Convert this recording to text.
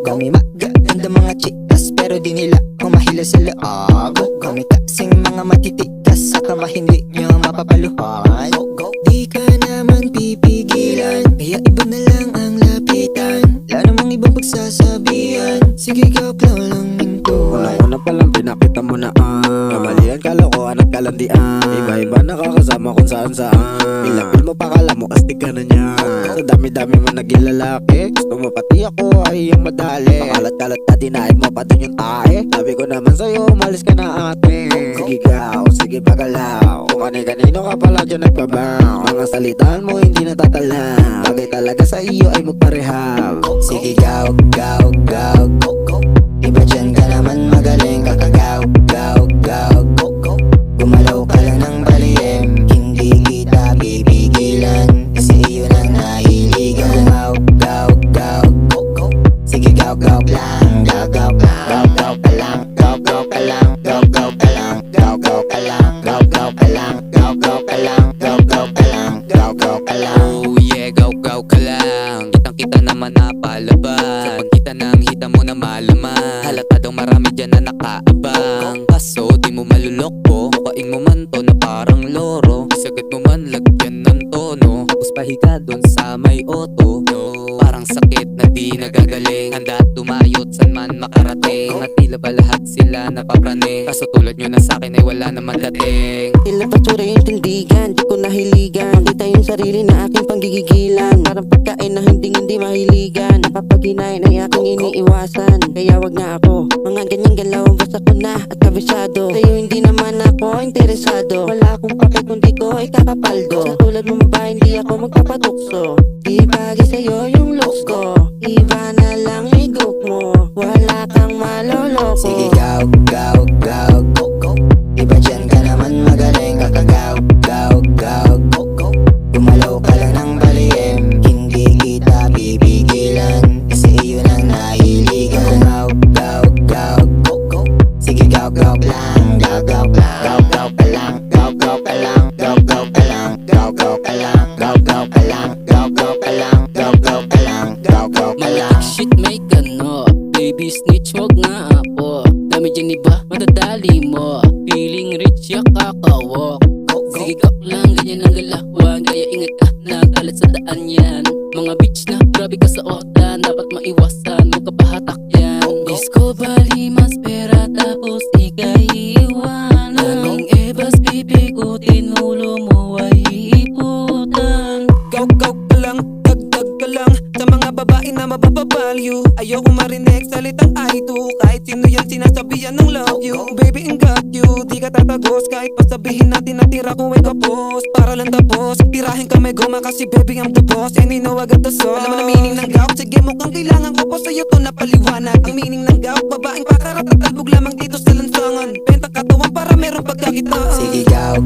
Kami magaganda mga chikas pero di nila kumahila sa loob. Kami kasing mga matitikas sa kama hindi nyo mapapaluhan. Di ka naman pipigilan, kaya iba na lang ang lapitan. Wala namang ibang pagsasabihan, sige gaw lang minto. Una-una palang pinakita mo na kamalian, kalokohan at kalandian. Iba-iba nakakasama kung saan-saan. Bilapil mo pakala mo astig ka na niya. Sa dami-dami mo naging lalaki, gusto mo pati ako ay yung madali. Pakalat-kalat na dinaig mo pa dun yung tae. Sabi ko naman sa'yo umalis ka na ate. Sige gaw, sige pagalaw, kung kani-kanino ka pala dyan nagbabaw. Mga salitaan mo hindi natatala, bagay talaga sa iyo ay magparehab. Sige gaw, iba dyan ka naman magaling. Kakagaw, gumalaw ka lang ng baliem. Hindi kita pipigilan, kasi iyo nang nahiligan. Gaw, sige gaw lang. Gaw ka lang. Oh yeah, gaw ka lang. Kitang-kita naman na palabas. Sa pagkita ng hita mo na malaman, halata daw marami dyan na nakaabang. Kaso di mo maluloko, mukhaing mo man to na parang loro. Isagad mo man lagyan ng tono, tapos pahiga dun sa may auto. Parang sakit na di nagagaling, handa at tumayot san man makarating. At tila ba lahat sila napaprane, kaso tulad nyo na sakin ay wala naman dating. Tila patsura yung tindigan, di ko nahiligan. Makita yung sarili na aking panggigigilan. Parang pagkain na hindi mahiligan. Napapaginain ay aking iniiwasan, kaya wag na ako mga ganyang galaw. Basta ko na at kabisado, sa'yo hindi naman ako interesado. Wala akong pake kung di ko ikakapaldo. Sa tulad mo ba hindi ako magpapatukso. Di bagay sa'yo yung looks ko, iba na lang higop mo. Wala kang maloloko. Sige gaw, iba dyan ka naman magaling. Kakagaw, gumalaw ka lang ng baliem. Hindi kita pipigilan, kasi iyo nang nahiligan. Gaw, sige gaw lang. Gaw ka lang. Malaki shit may gano, baby snitch wag na ako. Dami dyan iba, madadali mo. Feeling rich ya kakawok. Sige gaw lang, ganyan ang galawan. Kaya ingat ka, nagalit sa daan yan. Mga bitch na grabe ka sa otan, dapat maiwasan, huwag ka pahatak yan. Disco balimas pera tapos ika'y iiwanan. Daming ebas pipikutin, ulo mo ay iiputan. Gaw ka lang, dagdag ka lang sa mga babae na mababavalue. Ayoko marinig salitang I do, kahit sino yan sinasabihan ng love you. Baby, ain't got you, di ka tatagos. Kahit pa sabihin natin na tira ko ay kapos, para lang tapos tirahin ka may goma, kasi baby I'm the boss and you know I got the sauce. Alam mo na meaning ng gaw, sige mukhang kailangan ko pa sa'yo to na paliwanag. Ang meaning ng gaw, babaeng pakarat at talbog lamang dito sa lansangan. Benta katawan para merong pagkakitaan. Sige gaw,